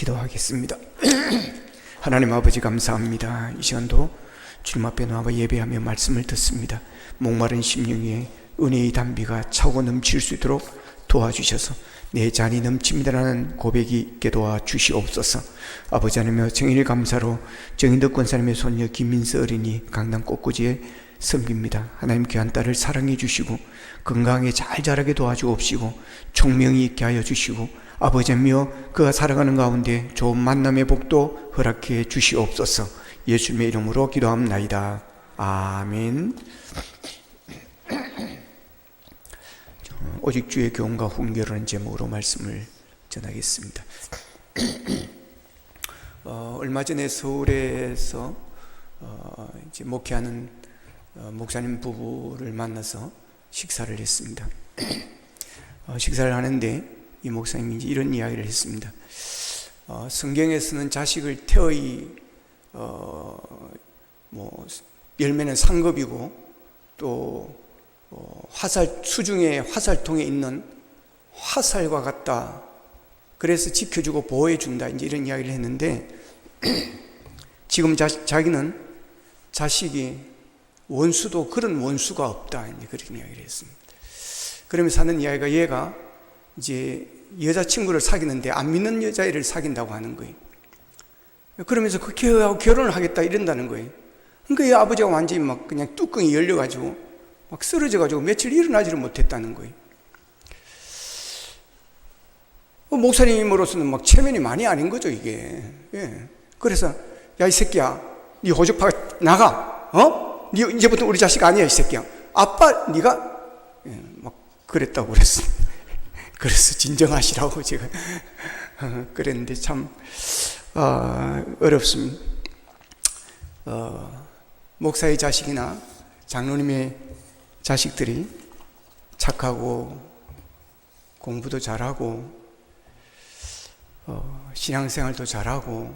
기도하겠습니다. 하나님 아버지 감사합니다. 이 시간도 주님 앞에 나와 예배하며 말씀을 듣습니다. 목마른 심령 위에 은혜의 담비가 차고 넘칠 수 있도록 도와주셔서 내 잔이 넘칩니다라는 고백이 있게 도와주시옵소서. 아버지 하나님여 정일 감사로 정인덕 권사님의 손녀 김민서 어린이 강남 꽃꽂이에 섬깁니다. 하나님 귀한 딸을 사랑해 주시고 건강하게 잘 자라게 도와주옵시고 총명이 있게 하여 주시고 아버지며 그가 살아가는 가운데 좋은 만남의 복도 허락해 주시옵소서. 예수님의 이름으로 기도합나이다. 아멘. 오직 주의 교훈과 훈계라는 제목으로 말씀을 전하겠습니다. 얼마 전에 서울에서 이제 목회하는 목사님 부부를 만나서 식사를 했습니다. 식사를 하는데 이 목사님이 이제 이런 이야기를 했습니다. 성경에서는 자식을 태의 열매는 상급이고 또 수중에 화살통에 있는 화살과 같다. 그래서 지켜주고 보호해준다. 이제 이런 이야기를 했는데 지금 자기는 자식이 원수도 그런 원수가 없다. 이제 그런 이야기를 했습니다. 그러면서 하는 이야기가 얘가 이제 여자친구를 사귀는데 안 믿는 여자애를 사귄다고 하는 거예요. 그러면서 그 걔하고 결혼을 하겠다 이런다는 거예요. 그러니까 이 아버지가 완전히 막 그냥 뚜껑이 열려가지고 막 쓰러져가지고 며칠 일어나지를 못했다는 거예요. 목사님으로서는 막 체면이 많이 아닌 거죠, 이게. 예. 그래서, 야, 이 새끼야, 네 호적파 나가, 네 이제부터 우리 자식 아니야, 이 새끼야. 아빠, 네가, 예, 막 그랬다고 그랬어요. 그래서 진정하시라고 제가 그랬는데 참, 어렵습니다. 목사의 자식이나 장로님의 자식들이 착하고 공부도 잘하고 신앙생활도 잘하고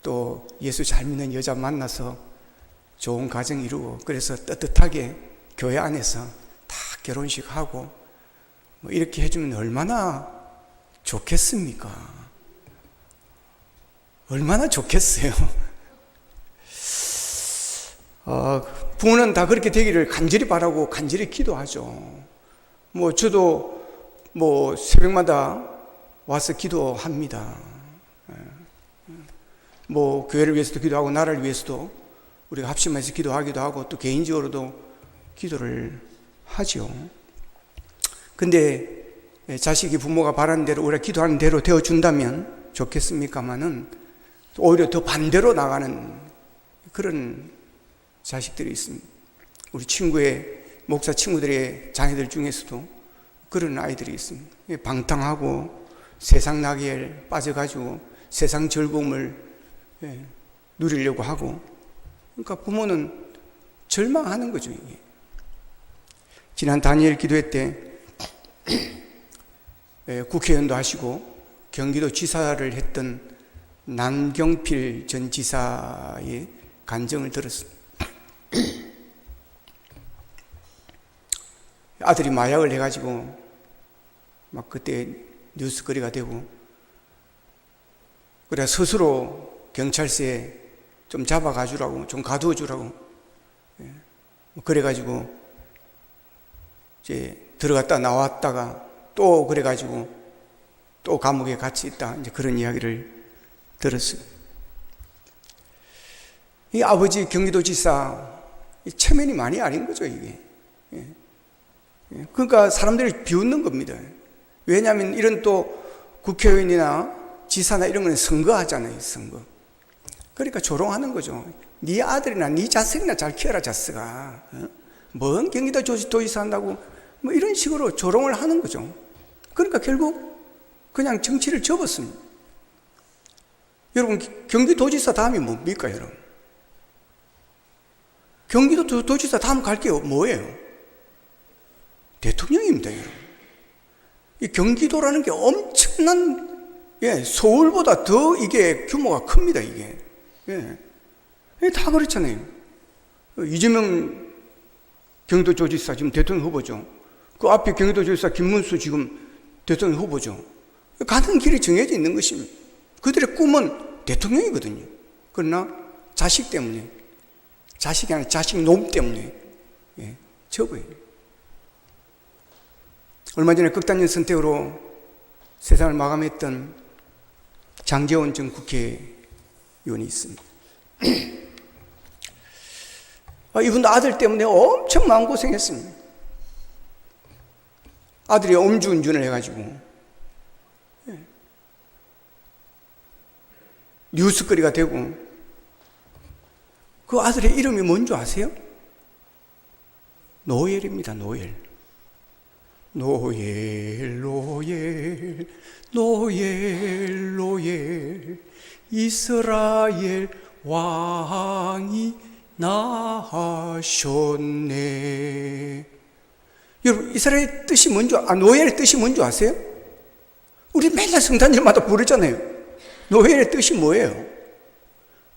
또 예수 잘 믿는 여자 만나서 좋은 가정 이루고 그래서 떳떳하게 교회 안에서 다 결혼식하고 이렇게 해주면 얼마나 좋겠습니까? 얼마나 좋겠어요. 부모는 다 그렇게 되기를 간절히 바라고 간절히 기도하죠. 저도 새벽마다 와서 기도합니다. 교회를 위해서도 기도하고 나라를 위해서도 우리가 합심해서 기도하기도 하고 또 개인적으로도 기도를 하죠. 근데 자식이 부모가 바라는 대로 우리가 기도하는 대로 되어준다면 좋겠습니까마는 오히려 더 반대로 나가는 그런 자식들이 있습니다. 우리 목사 친구들의 자녀들 중에서도 그런 아이들이 있습니다. 방탕하고 세상 낙에 빠져가지고 세상 즐거움을 누리려고 하고, 그러니까 부모는 절망하는 거죠, 이게. 지난 다니엘 기도회 때 국회의원도 하시고 경기도 지사를 했던 남경필 전 지사의 간증을 들었습니다. 아들이 마약을 해가지고 막 그때 뉴스거리가 되고 그래 스스로 경찰서에 좀 잡아가주라고 좀 가두어 주라고 그래가지고 이제 들어갔다 나왔다가 또 그래가지고 또 감옥에 같이 있다 이제 그런 이야기를 들었어요. 이 아버지 경기도지사 체면이 많이 아닌 거죠, 이게. 그러니까 사람들이 비웃는 겁니다. 왜냐하면 이런 또 국회의원이나 지사나 이런 거는 선거하잖아요, 선거. 그러니까 조롱하는 거죠. 네 아들이나 네 자식이나 잘 키워라, 자식아. 뭔 경기도지사 한다고 이런 식으로 조롱을 하는 거죠. 그러니까 결국 그냥 정치를 접었습니다. 여러분, 경기도지사 다음이 뭡니까, 여러분? 경기도지사 다음 갈 게 뭐예요? 대통령입니다, 여러분. 이 경기도라는 게 엄청난, 서울보다 더 이게 규모가 큽니다, 이게. 다 그렇잖아요. 이재명 경기도지사 지금 대통령 후보죠. 그 앞에 경기도지사 김문수 지금 대통령 후보죠. 가는 길이 정해져 있는 것입니다. 그들의 꿈은 대통령이거든요. 그러나 자식 때문에, 자식이 아니라 자식 놈 때문에 접어요. 얼마 전에 극단적 선택으로 세상을 마감했던 장제원 전 국회의원이 있습니다. 이분도 아들 때문에 엄청 마음고생했습니다. 아들이 음주운전을 해가지고 뉴스거리가 되고, 그 아들의 이름이 뭔지 아세요? 노엘입니다. 노엘. 노엘 노엘 노엘 노엘 이스라엘 왕이 나셨네. 여러분, 이스라엘 뜻이 뭔지, 노엘의 뜻이 뭔지 아세요? 우리 맨날 성탄절마다 부르잖아요. 노엘의 뜻이 뭐예요?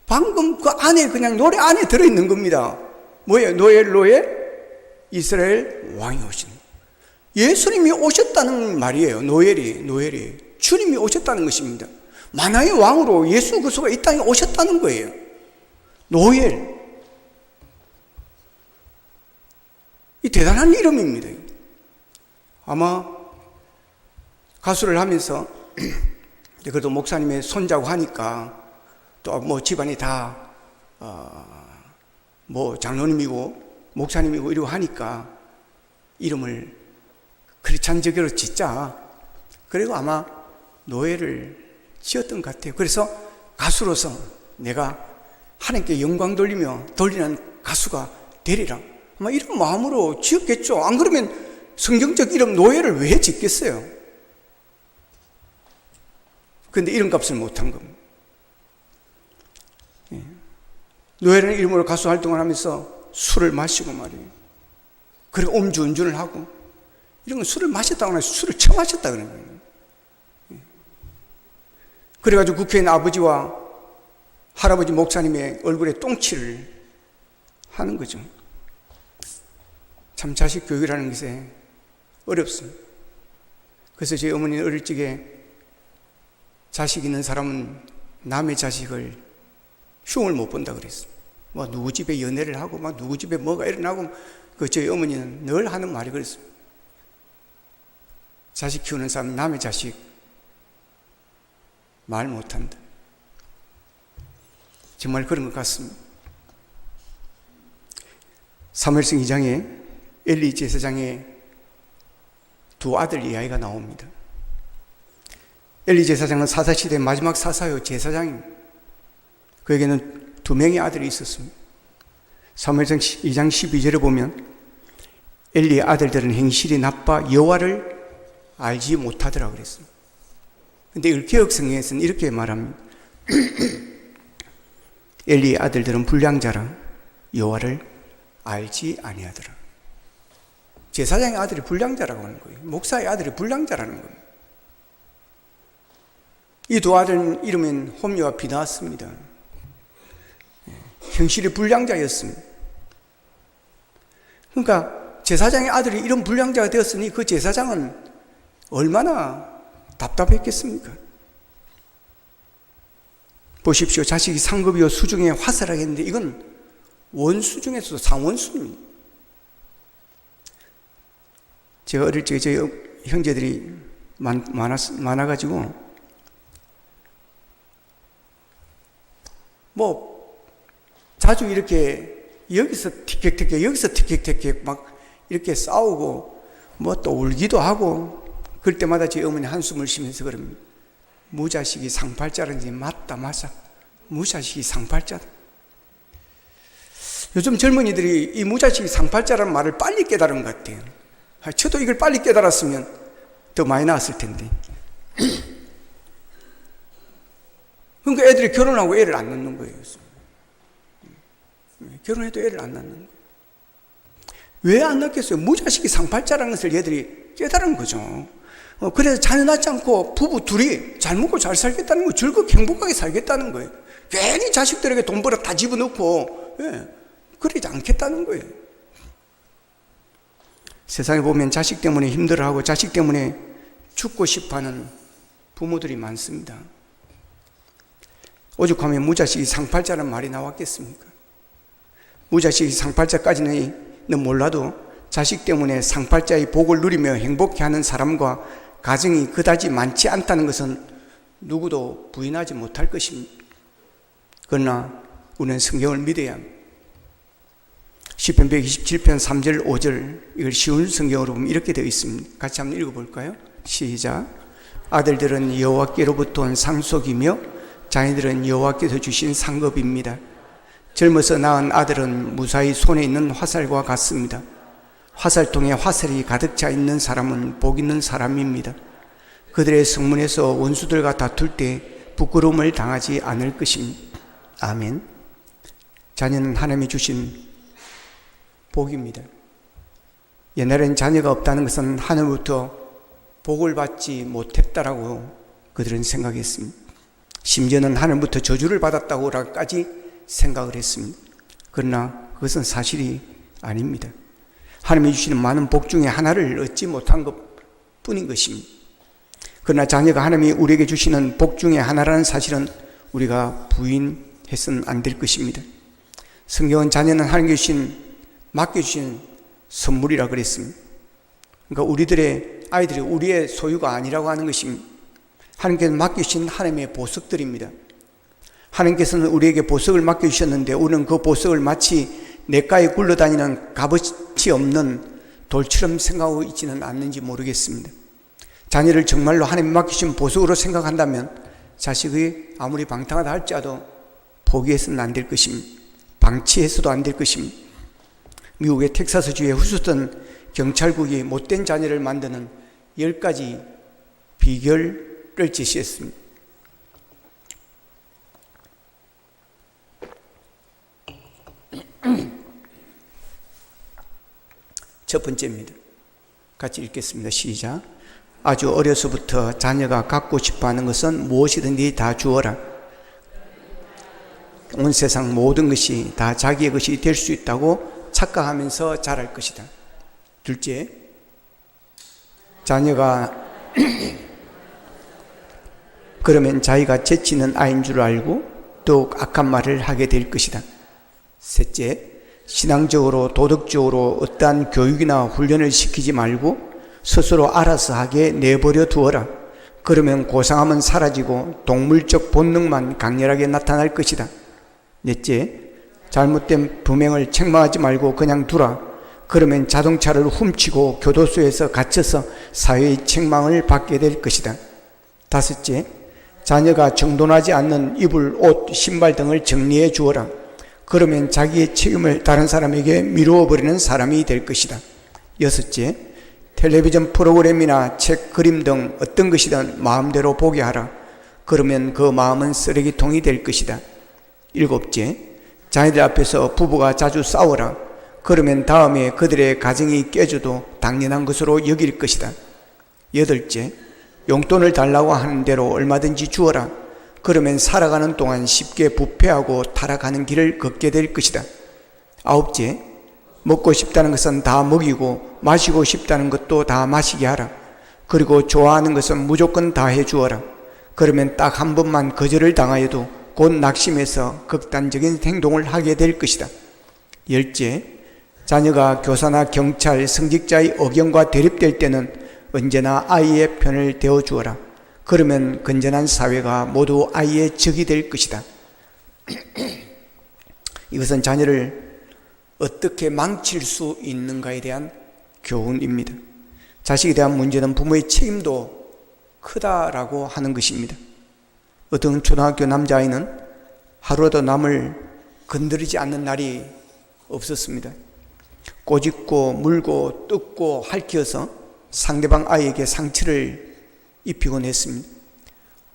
방금 그 안에, 그냥 노래 안에 들어있는 겁니다. 뭐예요? 노엘 노엘 이스라엘 왕이 오신, 예수님이 오셨다는 말이에요. 노엘이 주님이 오셨다는 것입니다. 만왕의 왕으로 예수 그리스도가 이 땅에 오셨다는 거예요. 노엘, 이 대단한 이름입니다. 아마 가수를 하면서 그래도 목사님의 손자고 하니까, 또 뭐 집안이 다 뭐 장로님이고 목사님이고 이러고 하니까 이름을 크리스찬적으로 짓자, 그리고 아마 노예를 지었던 것 같아요. 그래서 가수로서 내가 하나님께 영광 돌리는 가수가 되리라, 아마 이런 마음으로 지었겠죠. 안 그러면 성경적 이름 노예를 왜 짓겠어요? 그런데 이름값을 못한 겁니다. 노예라는 이름으로 가수 활동을 하면서 술을 마시고 말이에요. 그리고 음주운전을 하고, 이런 건 술을 마셨다거나 술을 처마셨다 그러는 거예요. 그래가지고 국회의원 아버지와 할아버지 목사님의 얼굴에 똥칠을 하는 거죠. 참 자식 교육이라는 것에 어렵습니다. 그래서 저희 어머니는 어릴 적에 자식 있는 사람은 남의 자식을 흉을 못 본다 그랬어요. 뭐 누구 집에 연애를 하고 막 누구 집에 뭐가 일어나고, 그 저희 어머니는 늘 하는 말이 그랬어요. 자식 키우는 사람은 남의 자식 말 못한다. 정말 그런 것 같습니다. 사무엘상 2장에 엘리 제사장의 두 아들 이야기가 나옵니다. 엘리 제사장은 사사시대의 마지막 사사요, 제사장입니다. 그에게는 두 명의 아들이 있었습니다. 사무엘상 2장 12절에 보면 엘리의 아들들은 행실이 나빠 여호와를 알지 못하더라 그랬습니다. 근데 이걸 개혁성경에서는 이렇게 말합니다. 엘리의 아들들은 불량자라 여호와를 알지 아니하더라. 제사장의 아들이 불량자라고 하는 거예요. 목사의 아들이 불량자라는 거예요. 이 두 아들 이름은 홈리와 비나왔습니다. 형실이 불량자였습니다. 그러니까 제사장의 아들이 이런 불량자가 되었으니 그 제사장은 얼마나 답답했겠습니까? 보십시오. 자식이 상급이요 수중에 화살하겠는데 이건 원수 중에서도 상원수입니다. 제가 어릴 적에 저희 형제들이 많아가지고 뭐 자주 이렇게 여기서 티격태격 여기서 티격태격 막 이렇게 싸우고 뭐 또 울기도 하고, 그럴 때마다 제 어머니 한숨을 쉬면서 그럽니다. 무자식이 상팔자라는지 맞다 맞아. 무자식이 상팔자다. 요즘 젊은이들이 이 무자식이 상팔자라는 말을 빨리 깨달은 것 같아요. 저도 이걸 빨리 깨달았으면 더 많이 나았을 텐데. 그러니까 애들이 결혼하고 애를 안 낳는 거예요. 결혼해도 애를 안 낳는 거예요. 왜 안 낳겠어요? 무자식이 상팔자라는 것을 얘들이 깨달은 거죠. 그래서 자녀 낳지 않고 부부 둘이 잘 먹고 잘 살겠다는 거, 즐겁게 행복하게 살겠다는 거예요. 괜히 자식들에게 돈 벌어 다 집어넣고, 그러지 않겠다는 거예요. 세상에 보면 자식 때문에 힘들어하고 자식 때문에 죽고 싶어하는 부모들이 많습니다. 오죽하면 무자식이 상팔자라는 말이 나왔겠습니까? 무자식이 상팔자까지는 몰라도 자식 때문에 상팔자의 복을 누리며 행복해하는 사람과 가정이 그다지 많지 않다는 것은 누구도 부인하지 못할 것입니다. 그러나 우리는 성경을 믿어야 합니다. 시편 127편 3절 5절, 이걸 쉬운 성경으로 보면 이렇게 되어 있습니다. 같이 한번 읽어볼까요? 시작. 아들들은 여호와께로부터 온 상속이며 자녀들은 여호와께서 주신 상급입니다. 젊어서 낳은 아들은 무사히 손에 있는 화살과 같습니다. 화살통에 화살이 가득 차 있는 사람은 복 있는 사람입니다. 그들의 성문에서 원수들과 다툴 때 부끄러움을 당하지 않을 것입니다. 아멘. 자녀는 하나님이 주신 복입니다. 옛날엔 자녀가 없다는 것은 하늘부터 복을 받지 못했다라고 그들은 생각했습니다. 심지어는 하늘부터 저주를 받았다고까지 생각을 했습니다. 그러나 그것은 사실이 아닙니다. 하나님이 주시는 많은 복 중에 하나를 얻지 못한 것 뿐인 것입니다. 그러나 자녀가 하나님이 우리에게 주시는 복 중에 하나라는 사실은 우리가 부인해서는 안 될 것입니다. 성경은 자녀는 하나님께 맡겨주신 선물이라 그랬습니다. 그러니까 우리들의 아이들이 우리의 소유가 아니라고 하는 것입니다. 하나님께서 맡겨주신 하나님의 보석들입니다. 하나님께서는 우리에게 보석을 맡겨주셨는데 우리는 그 보석을 마치 냇가에 굴러다니는 값어치 없는 돌처럼 생각하고 있지는 않는지 모르겠습니다. 자녀를 정말로 하나님이 맡기신 보석으로 생각한다면 자식이 아무리 방탕하다 할지라도 포기해서는 안 될 것입니다. 방치해서도 안 될 것입니다. 미국의 텍사스주의 후스턴 경찰국이 못된 자녀를 만드는 10가지 비결을 제시했습니다. 첫 번째입니다. 같이 읽겠습니다. 시작. 아주 어려서부터 자녀가 갖고 싶어하는 것은 무엇이든지 다 주어라. 온 세상 모든 것이 다 자기의 것이 될 수 있다고 착각하면서 자랄 것이다. 둘째, 자녀가 그러면 자기가 재치있는 아이인 줄 알고 더욱 악한 말을 하게 될 것이다. 셋째, 신앙적으로 도덕적으로 어떠한 교육이나 훈련을 시키지 말고 스스로 알아서 하게 내버려 두어라. 그러면 고상함은 사라지고 동물적 본능만 강렬하게 나타날 것이다. 넷째, 잘못된 범행을 책망하지 말고 그냥 두라. 그러면 자동차를 훔치고 교도소에서 갇혀서 사회의 책망을 받게 될 것이다. 다섯째, 자녀가 정돈하지 않는 이불, 옷, 신발 등을 정리해 주어라. 그러면 자기의 책임을 다른 사람에게 미루어 버리는 사람이 될 것이다. 여섯째, 텔레비전 프로그램이나 책, 그림 등 어떤 것이든 마음대로 보게 하라. 그러면 그 마음은 쓰레기통이 될 것이다. 일곱째, 자녀들 앞에서 부부가 자주 싸워라. 그러면 다음에 그들의 가정이 깨져도 당연한 것으로 여길 것이다. 여덟째, 용돈을 달라고 하는 대로 얼마든지 주어라. 그러면 살아가는 동안 쉽게 부패하고 타락하는 길을 걷게 될 것이다. 아홉째, 먹고 싶다는 것은 다 먹이고 마시고 싶다는 것도 다 마시게 하라. 그리고 좋아하는 것은 무조건 다 해주어라. 그러면 딱 한 번만 거절을 당하여도 곧 낙심해서 극단적인 행동을 하게 될 것이다. 열째, 자녀가 교사나 경찰, 성직자의 의견과 대립될 때는 언제나 아이의 편을 대어주어라. 그러면 건전한 사회가 모두 아이의 적이 될 것이다. 이것은 자녀를 어떻게 망칠 수 있는가에 대한 교훈입니다. 자식에 대한 문제는 부모의 책임도 크다라고 하는 것입니다. 어떤 초등학교 남자아이는 하루라도 남을 건드리지 않는 날이 없었습니다. 꼬집고 물고 뜯고 핥혀서 상대방 아이에게 상처를 입히곤 했습니다.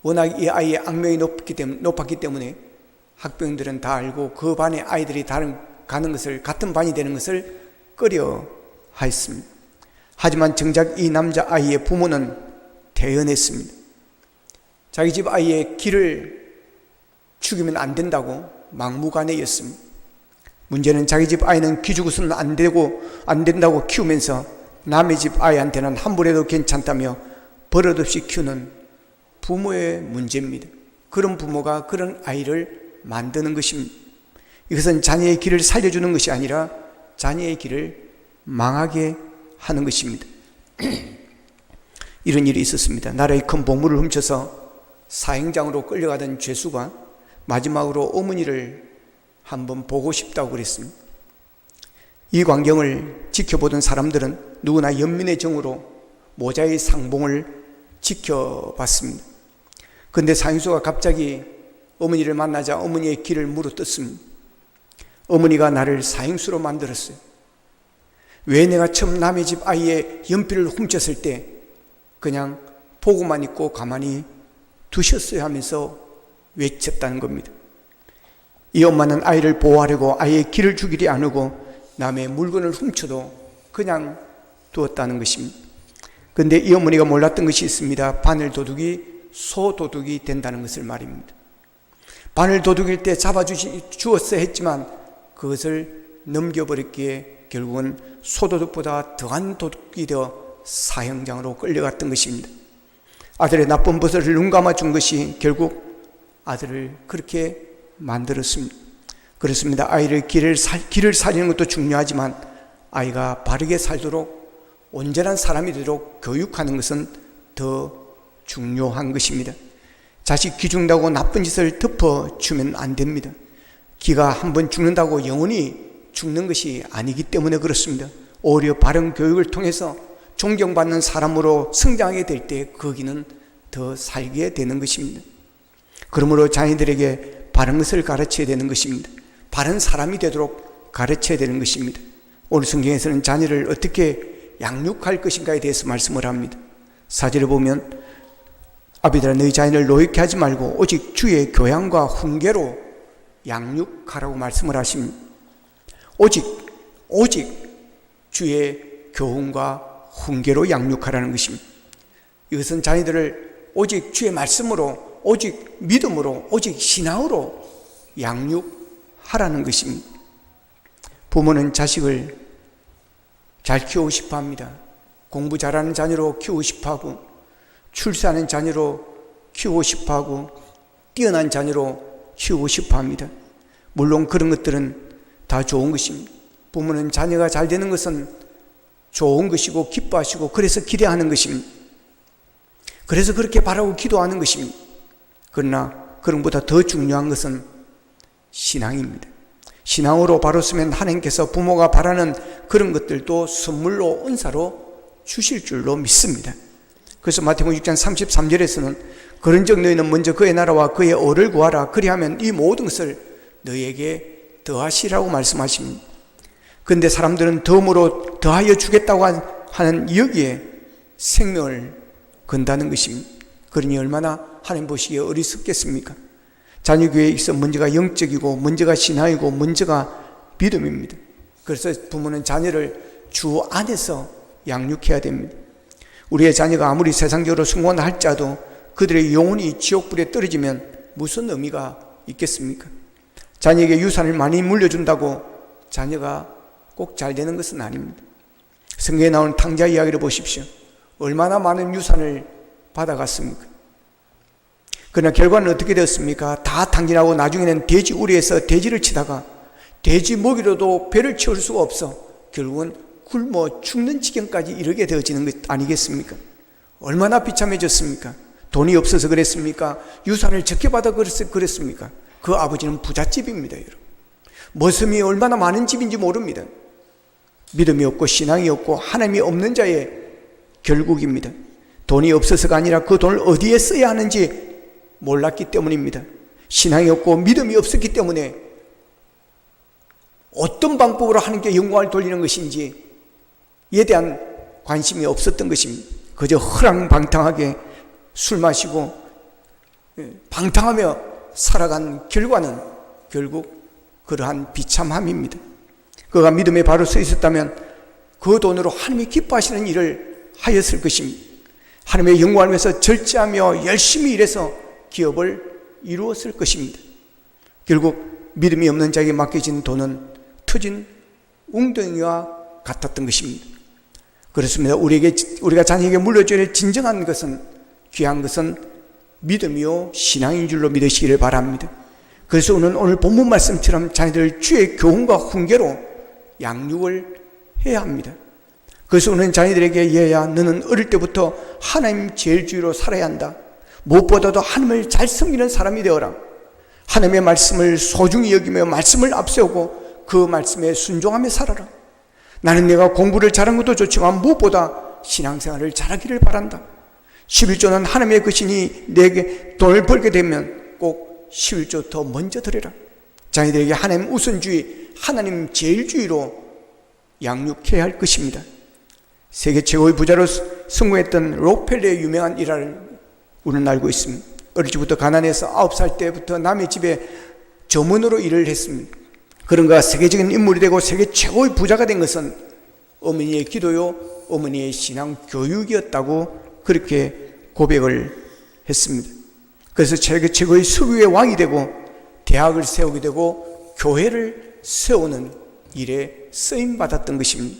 워낙 이 아이의 악명이 높았기 때문에 학부형들은 다 알고 그 반의 아이들이 가는 것을, 같은 반이 되는 것을 꺼려 하였습니다. 하지만 정작 이 남자아이의 부모는 대연했습니다. 자기 집 아이의 길을 죽이면 안 된다고 막무가내였습니다. 문제는 자기 집 아이는 기죽어서는 안 된다고 키우면서 남의 집 아이한테는 함부로 해도 괜찮다며 버릇없이 키우는 부모의 문제입니다. 그런 부모가 그런 아이를 만드는 것입니다. 이것은 자녀의 길을 살려주는 것이 아니라 자녀의 길을 망하게 하는 것입니다. 이런 일이 있었습니다. 나라의 큰 보물을 훔쳐서 사형장으로 끌려가던 죄수가 마지막으로 어머니를 한번 보고 싶다고 그랬습니다. 이 광경을 지켜보던 사람들은 누구나 연민의 정으로 모자의 상봉을 지켜봤습니다. 그런데 사형수가 갑자기 어머니를 만나자 어머니의 길을 물어뜯습니다. 어머니가 나를 사형수로 만들었어요. 왜 내가 처음 남의 집 아이의 연필을 훔쳤을 때 그냥 보고만 있고 가만히 두셨어요 하면서 외쳤다는 겁니다. 이 엄마는 아이를 보호하려고 아이의 길을 죽이지 않고 남의 물건을 훔쳐도 그냥 두었다는 것입니다. 그런데 이 어머니가 몰랐던 것이 있습니다. 바늘 도둑이 소 도둑이 된다는 것을 말입니다. 바늘 도둑일 때 잡아주었어야 했지만 그것을 넘겨버렸기에 결국은 소도둑보다 더한 도둑이 되어 사형장으로 끌려갔던 것입니다. 아들의 나쁜 버릇을 눈감아 준 것이 결국 아들을 그렇게 만들었습니다. 그렇습니다. 아이를 길을 살리는 것도 중요하지만 아이가 바르게 살도록 온전한 사람이 되도록 교육하는 것은 더 중요한 것입니다. 자식 기 죽는다고 나쁜 짓을 덮어주면 안 됩니다. 기가 한번 죽는다고 영원히 죽는 것이 아니기 때문에 그렇습니다. 오히려 바른 교육을 통해서 존경받는 사람으로 성장하게 될 때 그 기는 더 살게 되는 것입니다. 그러므로 자녀들에게 바른 것을 가르쳐야 되는 것입니다. 바른 사람이 되도록 가르쳐야 되는 것입니다. 오늘 성경에서는 자녀를 어떻게 양육할 것인가에 대해서 말씀을 합니다. 4절을 보면 아비들아 너희 자녀를 노엽게 하지 말고 오직 주의 교양과 훈계로 양육하라고 말씀을 하십니다. 오직 주의 교훈과 훈계로 양육하라는 것입니다. 이것은 자녀들을 오직 주의 말씀으로, 오직 믿음으로, 오직 신앙으로 양육하라는 것입니다. 부모는 자식을 잘 키우고 싶어 합니다. 공부 잘하는 자녀로 키우고 싶어 하고, 출세하는 자녀로 키우고 싶어 하고, 뛰어난 자녀로 키우고 싶어 합니다. 물론 그런 것들은 다 좋은 것입니다. 부모는 자녀가 잘 되는 것은 좋은 것이고 기뻐하시고 그래서 기대하는 것입니다. 그래서 그렇게 바라고 기도하는 것입니다. 그러나 그런 것보다 더 중요한 것은 신앙입니다. 신앙으로 바로 서면 하나님께서 부모가 바라는 그런 것들도 선물로 은사로 주실 줄로 믿습니다. 그래서 마태복음 6장 33절에서는 그런즉 너희는 먼저 그의 나라와 그의 의를 구하라. 그리하면 이 모든 것을 너희에게 더하시라고 말씀하십니다. 그런데 사람들은 덤으로 더하여 주겠다고 하는 여기에 생명을 건다는 것입니다. 그러니 얼마나 하나님 보시기에 어리석겠습니까? 자녀교회에 있어 먼저가 영적이고 먼저가 신앙이고 먼저가 믿음입니다. 그래서 부모는 자녀를 주 안에서 양육해야 됩니다. 우리의 자녀가 아무리 세상적으로 성공을 할지라도 그들의 영혼이 지옥불에 떨어지면 무슨 의미가 있겠습니까? 자녀에게 유산을 많이 물려준다고 자녀가 꼭 잘 되는 것은 아닙니다. 성경에 나오는 탕자 이야기를 보십시오. 얼마나 많은 유산을 받아갔습니까? 그러나 결과는 어떻게 되었습니까? 다 탕진하고 나중에는 돼지 우리에서 돼지를 치다가 돼지 먹이로도 배를 채울 수가 없어 결국은 굶어 죽는 지경까지 이르게 되어지는 것 아니겠습니까? 얼마나 비참해졌습니까? 돈이 없어서 그랬습니까? 유산을 적게 받아 그랬습니까? 그 아버지는 부잣집입니다, 여러분. 머슴이 얼마나 많은 집인지 모릅니다. 믿음이 없고 신앙이 없고 하나님이 없는 자의 결국입니다. 돈이 없어서가 아니라 그 돈을 어디에 써야 하는지 몰랐기 때문입니다. 신앙이 없고 믿음이 없었기 때문에 어떤 방법으로 하나님께 영광을 돌리는 것인지에 대한 관심이 없었던 것입니다. 그저 허랑방탕하게 술 마시고 방탕하며 살아간 결과는 결국 그러한 비참함입니다. 그가 믿음에 바로 서 있었다면 그 돈으로 하나님이 기뻐하시는 일을 하였을 것입니다. 하나님의 영광을 위해서 절제하며 열심히 일해서 기업을 이루었을 것입니다. 결국 믿음이 없는 자에게 맡겨진 돈은 터진 웅덩이와 같았던 것입니다. 그렇습니다. 우리가 자녀에게 물려줘야 할 진정한 것은, 귀한 것은 믿음이요 신앙인 줄로 믿으시기를 바랍니다. 그래서 오늘 본문 말씀처럼 자녀들 주의 교훈과 훈계로 양육을 해야 합니다. 그래서 오늘 자녀들에게 얘야 너는 어릴 때부터 하나님 제일주의로 살아야 한다. 무엇보다도 하나님을 잘 섬기는 사람이 되어라. 하나님의 말씀을 소중히 여기며 말씀을 앞세우고 그 말씀에 순종하며 살아라. 나는 내가 공부를 잘한 것도 좋지만 무엇보다 신앙생활을 잘하기를 바란다. 11조는 하나님의 것이니 내게 돈을 벌게 되면 꼭 11조 더 먼저 드려라. 자녀들에게 하나님 우선주의, 하나님 제일주의로 양육해야 할 것입니다. 세계 최고의 부자로 성공했던 록펠러의 유명한 일화를 우리는 알고 있습니다. 어릴 적부터 가난해서 9살 때부터 남의 집에 점원으로 일을 했습니다. 그런가 세계적인 인물이 되고 세계 최고의 부자가 된 것은 어머니의 기도요, 어머니의 신앙 교육이었다고 그렇게 고백을 했습니다. 그래서 세계 최고의 석유의 왕이 되고 대학을 세우게 되고 교회를 세우는 일에 쓰임받았던 것입니다.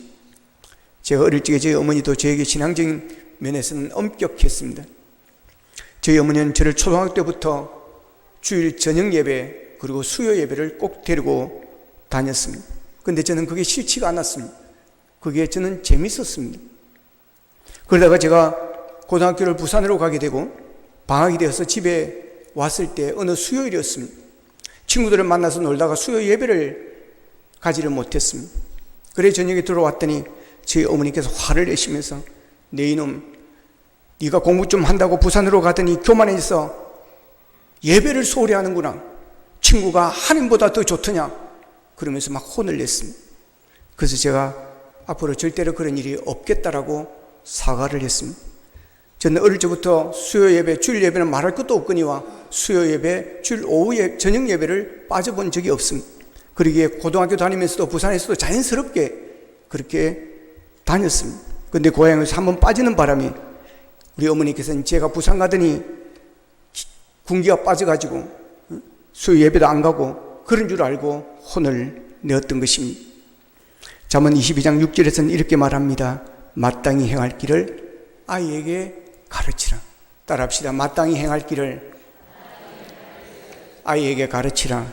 제가 어릴 적에 저희 어머니도 저에게 신앙적인 면에서는 엄격했습니다. 저희 어머니는 저를 초등학교 때부터 주일 저녁 예배 그리고 수요 예배를 꼭 데리고 다녔습니다. 그런데 저는 그게 싫지가 않았습니다. 그게 저는 재밌었습니다. 그러다가 제가 고등학교를 부산으로 가게 되고 방학이 되어서 집에 왔을 때 어느 수요일이었습니다. 친구들을 만나서 놀다가 수요 예배를 가지를 못했습니다. 그래 저녁에 들어왔더니 저희 어머니께서 화를 내시면서 내 이놈 네가 공부 좀 한다고 부산으로 가더니 교만에 있어 예배를 소홀히 하는구나. 친구가 하나님보다 더 좋더냐 그러면서 막 혼을 냈습니다. 그래서 제가 앞으로 절대로 그런 일이 없겠다라고 사과를 했습니다. 저는 어릴 적부터 수요 예배, 주일 예배는 말할 것도 없거니와 수요 예배, 주일 오후 저녁 예배를 빠져본 적이 없습니다. 그러기에 고등학교 다니면서도 부산에서도 자연스럽게 그렇게 다녔습니다. 그런데 고향에서 한번 빠지는 바람에 우리 어머니께서는 제가 부산 가더니 군기가 빠져가지고 수요 예배도 안 가고 그런 줄 알고 혼을 내었던 것입니다. 잠언 22장 6절에서는 이렇게 말합니다. 마땅히 행할 길을 아이에게 가르치라. 따라합시다. 마땅히 행할 길을 아이에게 가르치라.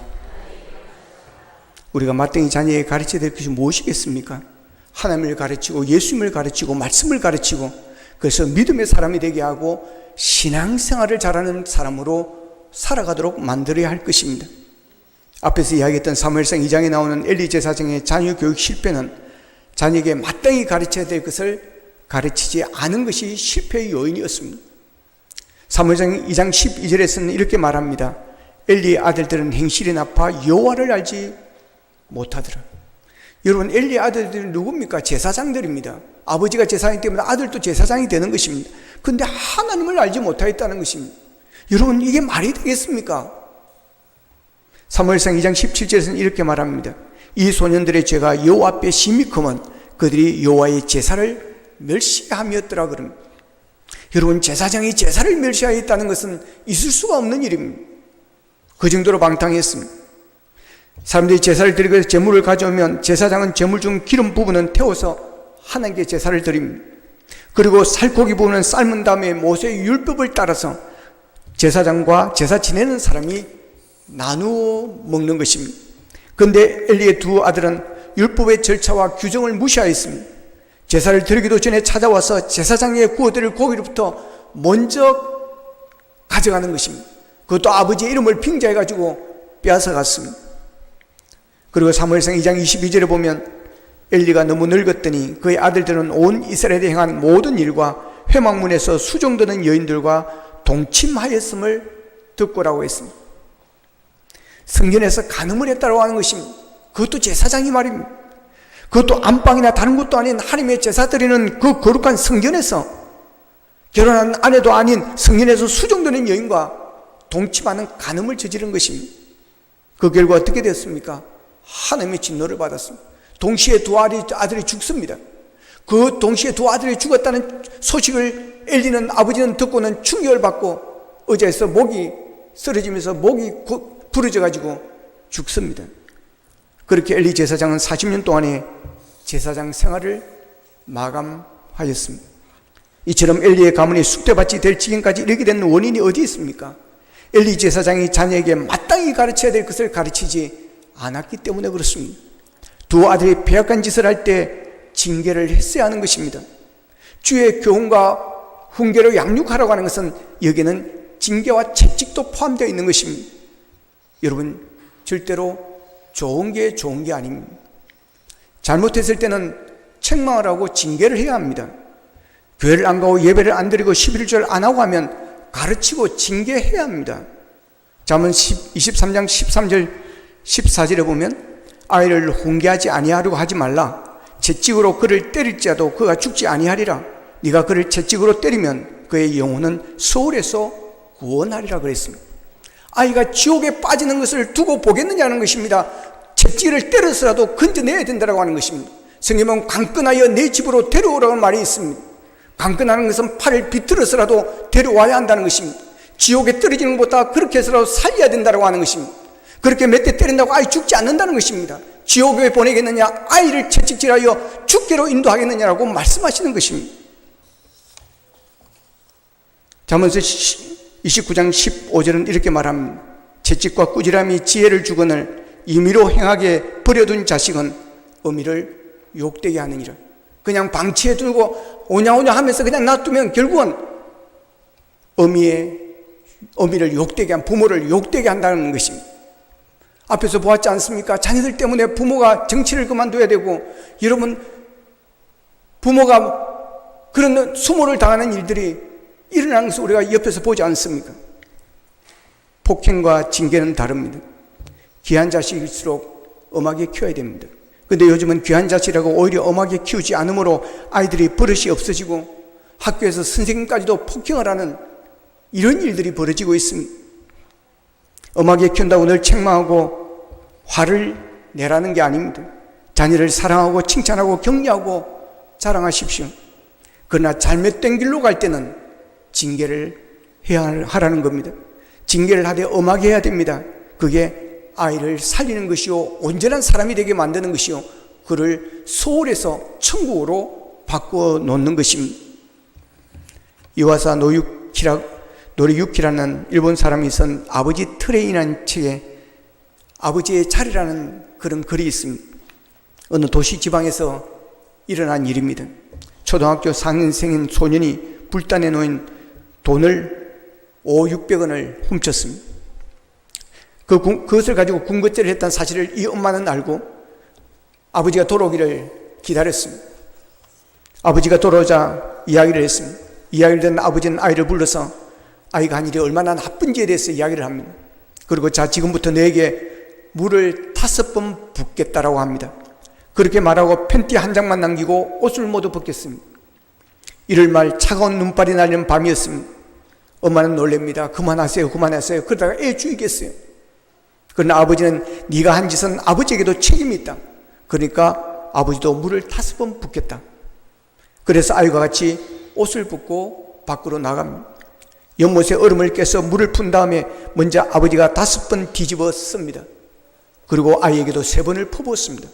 우리가 마땅히 자녀에게 가르쳐야 될 것이 무엇이겠습니까? 하나님을 가르치고 예수님을 가르치고 말씀을 가르치고 그래서 믿음의 사람이 되게 하고 신앙생활을 잘하는 사람으로 살아가도록 만들어야 할 것입니다. 앞에서 이야기했던 사무엘상 2장에 나오는 엘리 제사장의 자녀 교육 실패는 자녀에게 마땅히 가르쳐야 될 것을 가르치지 않은 것이 실패의 요인이었습니다. 사무엘상 2장 12절에서는 이렇게 말합니다. 엘리의 아들들은 행실이 나빠 여호와를 알지 못하더라. 여러분 엘리의 아들들이 누굽니까? 제사장들입니다. 아버지가 제사장이기 때문에 아들도 제사장이 되는 것입니다. 그런데 하나님을 알지 못하였다는 것입니다. 여러분 이게 말이 되겠습니까? 사무엘상 2장 17절에서는 이렇게 말합니다. 이 소년들의 죄가 여호와 앞에 심히 크면 그들이 여호와의 제사를 멸시하였더라 그럽니다. 여러분 제사장이 제사를 멸시하였다는 것은 있을 수가 없는 일입니다. 그 정도로 방탕했습니다. 사람들이 제사를 드리고 제물을 가져오면 제사장은 제물 중 기름 부분은 태워서 하나님께 제사를 드립니다. 그리고 살코기 부분은 삶은 다음에 모세의 율법을 따라서 제사장과 제사 지내는 사람이 나누어 먹는 것입니다. 그런데 엘리의 두 아들은 율법의 절차와 규정을 무시하였습니다. 제사를 드리기도 전에 찾아와서 제사장에게 구워드릴 고기로부터 먼저 가져가는 것입니다. 그것도 아버지의 이름을 빙자해가지고 빼앗아갔습니다. 그리고 사무엘상 2장 22절에 보면 엘리가 너무 늙었더니 그의 아들들은 온 이스라엘에 행한 모든 일과 회막문에서 수종드는 여인들과 동침하였음을 듣고라고 했습니다. 성전에서 간음을 했다고 하는 것입니다. 그것도 제사장이 말입니다. 그것도 안방이나 다른 것도 아닌 하나님의 제사 드리는 그 거룩한 성전에서 결혼한 아내도 아닌 성전에서 수종드는 여인과 동침하는 간음을 저지른 것입니다. 그 결과 어떻게 됐습니까? 하나님의 진노를 받았습니다. 동시에 두 아들이 죽습니다. 그 동시에 두 아들이 죽었다는 소식을 엘리는 아버지는 듣고는 충격을 받고 의자에서 목이 쓰러지면서 목이 부러져가지고 죽습니다. 그렇게 엘리 제사장은 40년 동안의 제사장 생활을 마감하였습니다. 이처럼 엘리의 가문이 쑥대밭이 될 지경까지 이르게 된 원인이 어디 있습니까? 엘리 제사장이 자녀에게 마땅히 가르쳐야 될 것을 가르치지 않았기 때문에 그렇습니다. 두 아들이 배악한 짓을 할 때 징계를 했어야 하는 것입니다. 주의 교훈과 훈계로 양육하라고 하는 것은 여기에는 징계와 채찍도 포함되어 있는 것입니다. 여러분, 절대로 좋은 게 아닙니다. 잘못했을 때는 책망을 하고 징계를 해야 합니다. 교회를 안 가고 예배를 안 드리고 11절 안 하고 하면 가르치고 징계해야 합니다. 잠언 23장 13절 14절에 보면 아이를 훈계하지 아니하려고 하지 말라. 채찍으로 그를 때릴지라도 그가 죽지 아니하리라. 네가 그를 채찍으로 때리면 그의 영혼은 소홀에서 구원하리라 그랬습니다. 아이가 지옥에 빠지는 것을 두고 보겠느냐는 것입니다. 채찍을 때려서라도 건져내야 된다고 하는 것입니다. 성경은 강끈하여 내 집으로 데려오라고 하는 말이 있습니다. 강끈하는 것은 팔을 비틀어서라도 데려와야 한다는 것입니다. 지옥에 떨어지는 것보다 그렇게 해서라도 살려야 된다고 하는 것입니다. 그렇게 몇 대 때린다고 아이 죽지 않는다는 것입니다. 지옥에 보내겠느냐, 아이를 채찍질하여 죽게로 인도하겠느냐라고 말씀하시는 것입니다. 잠언서 29장 15절은 이렇게 말합니다. 채찍과 꾸지람이 지혜를 주거늘 임의로 행하게 버려둔 자식은 어미를 욕되게 하느니라. 그냥 방치해 두고 오냐오냐 하면서 그냥 놔두면 결국은 어미를 욕되게 한, 부모를 욕되게 한다는 것입니다. 앞에서 보았지 않습니까? 자녀들 때문에 부모가 정치를 그만둬야 되고, 여러분, 부모가 그런 수모를 당하는 일들이 일어나는 것을 우리가 옆에서 보지 않습니까? 폭행과 징계는 다릅니다. 귀한 자식일수록 엄하게 키워야 됩니다. 근데 요즘은 귀한 자식이라고 오히려 엄하게 키우지 않으므로 아이들이 버릇이 없어지고 학교에서 선생님까지도 폭행을 하는 이런 일들이 벌어지고 있습니다. 엄하게 키운다고 늘 책망하고 화를 내라는 게 아닙니다. 자녀를 사랑하고 칭찬하고 격려하고 자랑하십시오. 그러나 잘못된 길로 갈 때는 징계를 해야 하라는 겁니다. 징계를 하되 엄하게 해야 됩니다. 그게 아이를 살리는 것이요, 온전한 사람이 되게 만드는 것이요, 그를 소홀에서 천국으로 바꾸어 놓는 것입니다. 이와사 노리유키라는 일본 사람이 쓴 아버지 트레이라는 책에 아버지의 자리라는 그런 글이 있습니다. 어느 도시 지방에서 일어난 일입니다. 초등학교 4년생인 소년이 불단에 놓인 돈을 500~600원을 훔쳤습니다. 그것을 가지고 군것질을 했다는 사실을 이 엄마는 알고 아버지가 돌아오기를 기다렸습니다. 아버지가 돌아오자 이야기를 했습니다. 이야기를 듣는 아버지는 아이를 불러서 아이가 한 일이 얼마나 나쁜지에 대해서 이야기를 합니다. 그리고 자, 지금부터 너에게 물을 5번 붓겠다라고 합니다. 그렇게 말하고 팬티 한 장만 남기고 옷을 모두 벗겼습니다. 이럴 말 차가운 눈발이 날리는 밤이었습니다. 엄마는 놀랍니다. 그만하세요. 그러다가 애 죽이겠어요. 그러나 아버지는 네가 한 짓은 아버지에게도 책임이 있다. 그러니까 아버지도 물을 5번 붓겠다. 그래서 아이와 같이 옷을 벗고 밖으로 나갑니다. 연못에 얼음을 깨서 물을 푼 다음에 먼저 아버지가 5번 뒤집어 씁니다. 그리고 아이에게도 3번을 퍼부었습니다.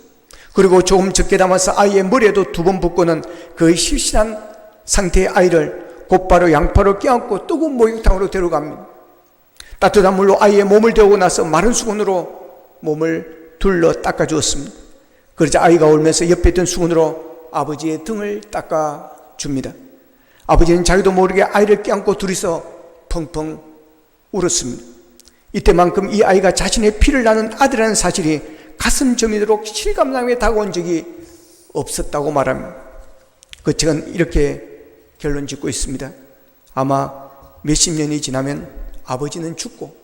그리고 조금 적게 담아서 아이의 머리에도 2번 붓고는 그 실신한 상태의 아이를 곧바로 양파로 껴안고 뜨거운 목욕탕으로 데려갑니다. 따뜻한 물로 아이의 몸을 데우고 나서 마른 수건으로 몸을 둘러 닦아주었습니다. 그러자 아이가 울면서 옆에 있던 수건으로 아버지의 등을 닦아줍니다. 아버지는 자기도 모르게 아이를 껴안고 둘이서 펑펑 울었습니다. 이때만큼 이 아이가 자신의 피를 나는 아들이라는 사실이 가슴 저미도록 실감나게 다가온 적이 없었다고 말합니다. 그 책은 이렇게 결론 짓고 있습니다. 아마 몇십 년이 지나면 아버지는 죽고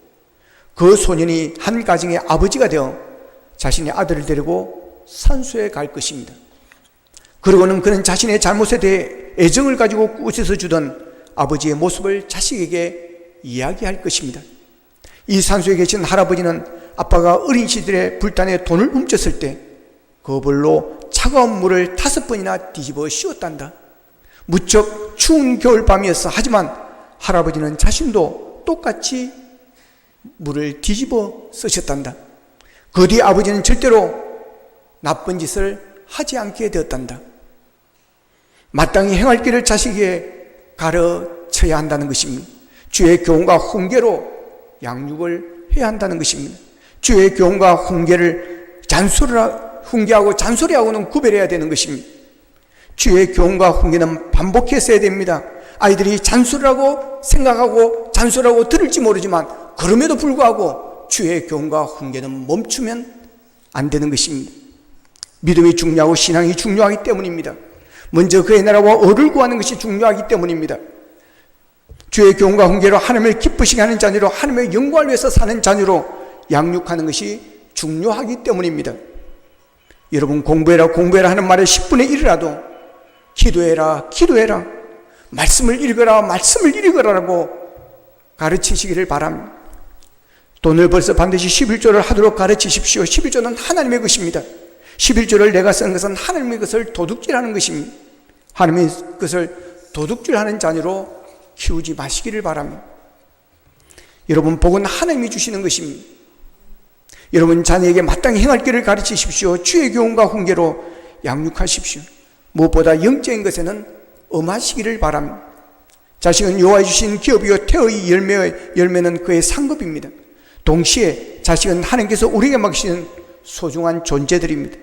그 소년이 한 가정의 아버지가 되어 자신의 아들을 데리고 산소에 갈 것입니다. 그리고는 그는 자신의 잘못에 대해 애정을 가지고 꾸짖어 주던 아버지의 모습을 자식에게 이야기할 것입니다. 이 산소에 계신 할아버지는 아빠가 어린 시절에 불단에 돈을 훔쳤을 때 그 벌로 차가운 물을 5번이나 뒤집어 씌웠단다. 무척 추운 겨울밤이었어. 하지만 할아버지는 자신도 똑같이 물을 뒤집어 쓰셨단다. 그 뒤 아버지는 절대로 나쁜 짓을 하지 않게 되었단다. 마땅히 행할 길을 자식에게 가르쳐야 한다는 것입니다. 주의 교훈과 훈계로 양육을 해야 한다는 것입니다. 주의 교훈과 훈계를 훈계하고 잔소리하고는 구별해야 되는 것입니다. 주의 교훈과 훈계는 반복해서 해야 됩니다. 아이들이 잔소리라고 생각하고 잔소리라고 들을지 모르지만 그럼에도 불구하고 주의 교훈과 훈계는 멈추면 안 되는 것입니다. 믿음이 중요하고 신앙이 중요하기 때문입니다. 먼저 그의 나라와 의를 구하는 것이 중요하기 때문입니다. 주의 교훈과 훈계로 하나님을 기쁘시게 하는 자녀로, 하나님의 영광을 위해서 사는 자녀로 양육하는 것이 중요하기 때문입니다. 여러분, 공부해라 하는 말의 10분의 1이라도 기도해라 말씀을 읽어라라고 가르치시기를 바랍니다. 돈을 벌써 반드시 11조를 하도록 가르치십시오. 11조는 하나님의 것입니다. 11조를 내가 쓴 것은 하나님의 것을 도둑질하는 것입니다. 하나님의 것을 도둑질하는 자녀로 키우지 마시기를 바랍니다. 여러분, 복은 하나님이 주시는 것입니다. 여러분, 자녀에게 마땅히 행할 길을 가르치십시오. 주의 교훈과 훈계로 양육하십시오. 무엇보다 영적인 것에는 엄하시기를 바랍니다. 자식은 여호와의 주신 기업이요 태의 열매는 그의 상급입니다. 동시에 자식은 하나님께서 우리에게 맡기신 소중한 존재들입니다.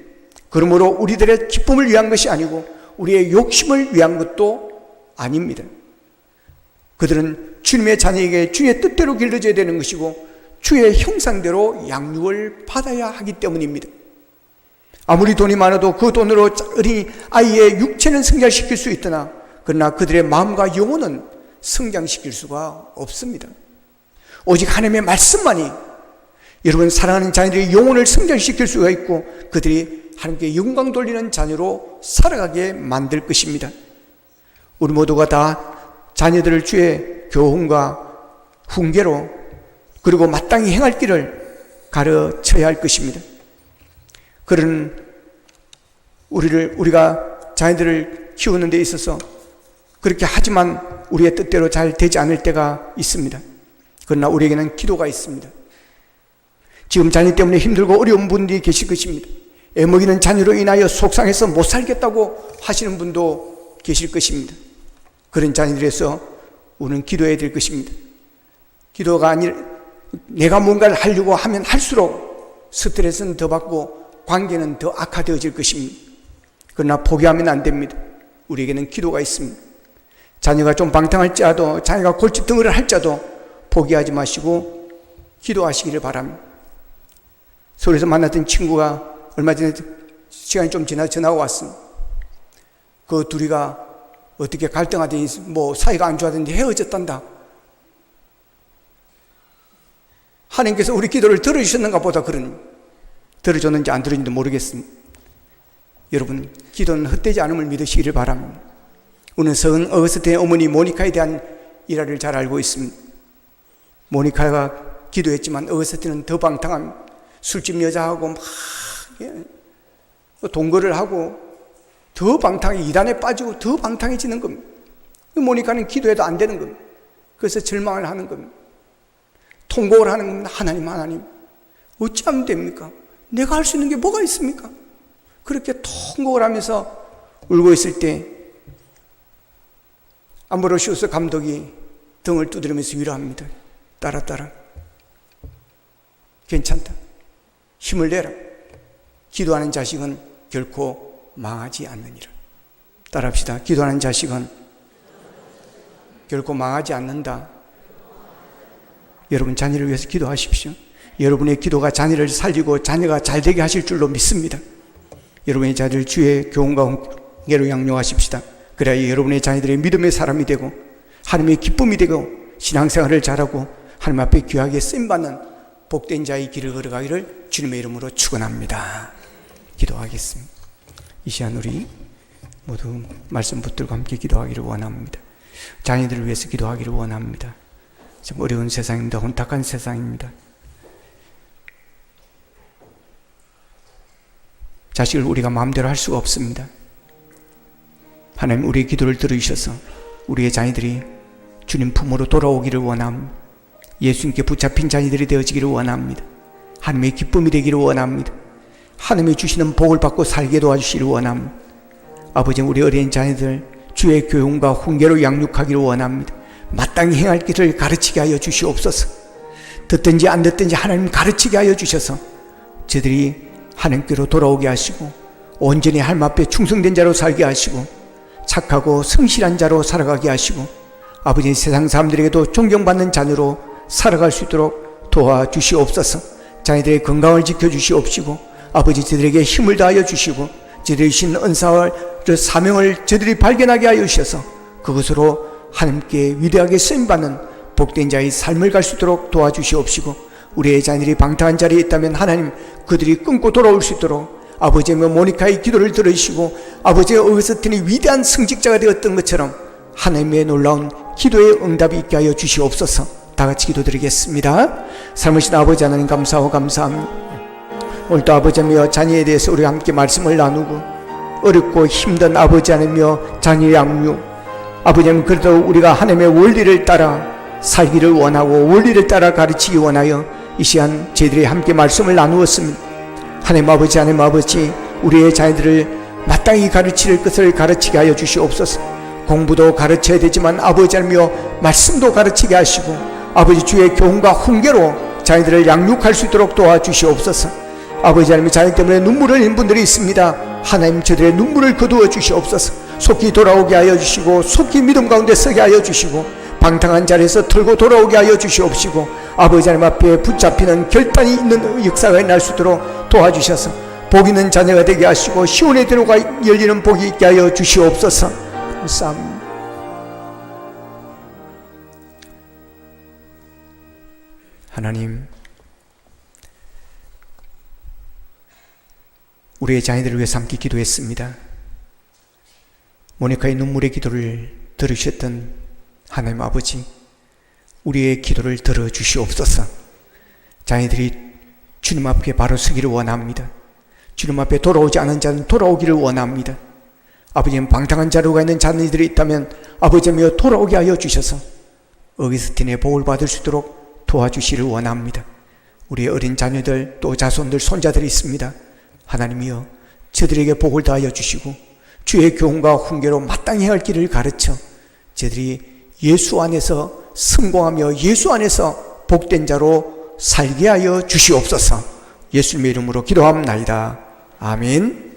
그러므로 우리들의 기쁨을 위한 것이 아니고 우리의 욕심을 위한 것도 아닙니다. 그들은 주님의 자녀에게 주의 뜻대로 길러져야 되는 것이고 주의 형상대로 양육을 받아야 하기 때문입니다. 아무리 돈이 많아도 그 돈으로 어린이 아이의 육체는 성장시킬 수 있으나 그러나 그들의 마음과 영혼은 성장시킬 수가 없습니다. 오직 하나님의 말씀만이 여러분 사랑하는 자녀들의 영혼을 성장시킬 수가 있고 그들이 하나님께 영광 돌리는 자녀로 살아가게 만들 것입니다. 우리 모두가 다 자녀들을 주의 교훈과 훈계로 그리고 마땅히 행할 길을 가르쳐야 할 것입니다. 그런 우리가 자녀들을 키우는 데 있어서 그렇게 하지만 우리의 뜻대로 잘 되지 않을 때가 있습니다. 그러나 우리에게는 기도가 있습니다. 지금 자녀 때문에 힘들고 어려운 분들이 계실 것입니다. 애먹이는 자녀로 인하여 속상해서 못 살겠다고 하시는 분도 계실 것입니다. 그런 자녀들에서 우리는 기도해야 될 것입니다. 기도가 아니라 내가 뭔가를 하려고 하면 할수록 스트레스는 더 받고 관계는 더 악화되어질 것입니다. 그러나 포기하면 안 됩니다. 우리에게는 기도가 있습니다. 자녀가 좀 방탕할지라도 자녀가 골칫덩어리를 할지라도 포기하지 마시고 기도하시기를 바랍니다. 서울에서 만났던 친구가 얼마 전에 시간이 좀 지나 전화가 왔습니다. 그 둘이가 어떻게 갈등하더니 사이가 안 좋아졌는데 헤어졌단다. 하나님께서 우리 기도를 들어주셨는가 보다 그러니 들어줬는지 안 들어줬는지 모르겠습니다. 여러분, 기도는 헛되지 않음을 믿으시기를 바랍니다. 우리는 성 어거스틴의 어머니 모니카에 대한 일화를 잘 알고 있습니다. 모니카가 기도했지만 어거스틴은 더 방탕합니다. 술집 여자하고 막 동거를 하고 더 방탕해, 이단에 빠지고 더 방탕해지는 겁니다. 모니카는 기도해도 안 되는 겁니다. 그래서 절망을 하는 겁니다. 통곡을 하는 겁니다. 하나님 어찌하면 됩니까? 내가 할 수 있는 게 뭐가 있습니까? 그렇게 통곡을 하면서 울고 있을 때 암브로시우스 감독이 등을 두드리면서 위로합니다. 따라 괜찮다. 힘을 내라. 기도하는 자식은 결코 망하지 않느니라. 따라합시다. 기도하는 자식은 결코 망하지 않는다. 여러분, 자녀를 위해서 기도하십시오. 여러분의 기도가 자녀를 살리고 자녀가 잘되게 하실 줄로 믿습니다. 여러분의 자녀를 주의 교훈과 훈계로 양육하십시다. 그래야 여러분의 자녀들의 믿음의 사람이 되고 하나님의 기쁨이 되고 신앙생활을 잘하고 하나님 앞에 귀하게 쓰임받는 복된 자의 길을 걸어가기를 주님의 이름으로 축원합니다. 기도하겠습니다. 이 시간 우리 모두 말씀 붙들고 함께 기도하기를 원합니다. 자녀들을 위해서 기도하기를 원합니다. 좀 어려운 세상입니다. 혼탁한 세상입니다. 자식을 우리가 마음대로 할 수가 없습니다. 하나님, 우리의 기도를 들으셔서 우리의 자녀들이 주님 품으로 돌아오기를 원합니다. 예수님께 붙잡힌 자녀들이 되어지기를 원합니다. 하나님의 기쁨이 되기를 원합니다. 하나님이 주시는 복을 받고 살게 도와주시기를 원합니다. 아버지, 우리 어린 자녀들 주의 교훈과 훈계로 양육하기를 원합니다. 마땅히 행할 길을 가르치게 하여 주시옵소서. 듣든지 안 듣든지 하나님 가르치게 하여 주셔서 저들이 하나님께로 돌아오게 하시고 온전히 하나님 앞에 충성된 자로 살게 하시고 착하고 성실한 자로 살아가게 하시고 아버지 세상 사람들에게도 존경받는 자녀로 살아갈 수 있도록 도와주시옵소서. 자녀들의 건강을 지켜주시옵시고 아버지 저들에게 힘을 다하여 주시고 저들의 신 은사와 사명을 저들이 발견하게 하여 주셔서 그것으로 하나님께 위대하게 쓰임받는 복된 자의 삶을 갈 수 있도록 도와주시옵시고 우리의 자녀들이 방탕한 자리에 있다면 하나님 그들이 끊고 돌아올 수 있도록 아버지의 모니카의 기도를 들으시고 아버지의 어거스틴이 위대한 승직자가 되었던 것처럼 하나님의 놀라운 기도의 응답이 있게 하여 주시옵소서. 다같이 기도드리겠습니다. 삶으신 아버지 하나님 감사하고 감사합니다. 오늘도 아버지며 자녀에 대해서 우리가 함께 말씀을 나누고 어렵고 힘든 아버지 하나님며 자녀 양육 아버지님 그래도 우리가 하나님의 원리를 따라 살기를 원하고 원리를 따라 가르치기 원하여 이 시간 저희들이 함께 말씀을 나누었습니다. 하나님 아버지 우리의 자녀들을 마땅히 가르칠 것을 가르치게 하여 주시옵소서. 공부도 가르쳐야 되지만 아버지 하나님여 말씀도 가르치게 하시고 아버지 주의 교훈과 훈계로 자녀들을 양육할 수 있도록 도와주시옵소서. 아버지 하나님 자녀 때문에 눈물을 흘린 분들이 있습니다. 하나님 저들의 눈물을 거두어 주시옵소서. 속히 돌아오게 하여 주시고 속히 믿음 가운데 서게 하여 주시고 방탕한 자리에서 털고 돌아오게 하여 주시옵시고 아버지 하나님 앞에 붙잡히는 결단이 있는 역사가 날 수 있도록 도와주셔서 복 있는 자녀가 되게 하시고 시온의 대로가 열리는 복이 있게 하여 주시옵소서. 감사합니다. 하나님 우리의 자녀들을 위해서 함께 기도했습니다. 모니카의 눈물의 기도를 들으셨던 하나님 아버지 우리의 기도를 들어주시옵소서. 자녀들이 주님 앞에 바로 서기를 원합니다. 주님 앞에 돌아오지 않은 자는 돌아오기를 원합니다. 아버지는 방탕한 자료가 있는 자녀들이 있다면 아버지며 돌아오게 하여 주셔서 어거스틴의 복을 받을 수 있도록 도와주시기를 원합니다. 우리의 어린 자녀들 또 자손들 손자들이 있습니다. 하나님이여 저들에게 복을 다하여 주시고 주의 교훈과 훈계로 마땅히 할 길을 가르쳐 저들이 예수 안에서 성공하며 예수 안에서 복된 자로 살게 하여 주시옵소서. 예수님의 이름으로 기도합나이다. 아멘.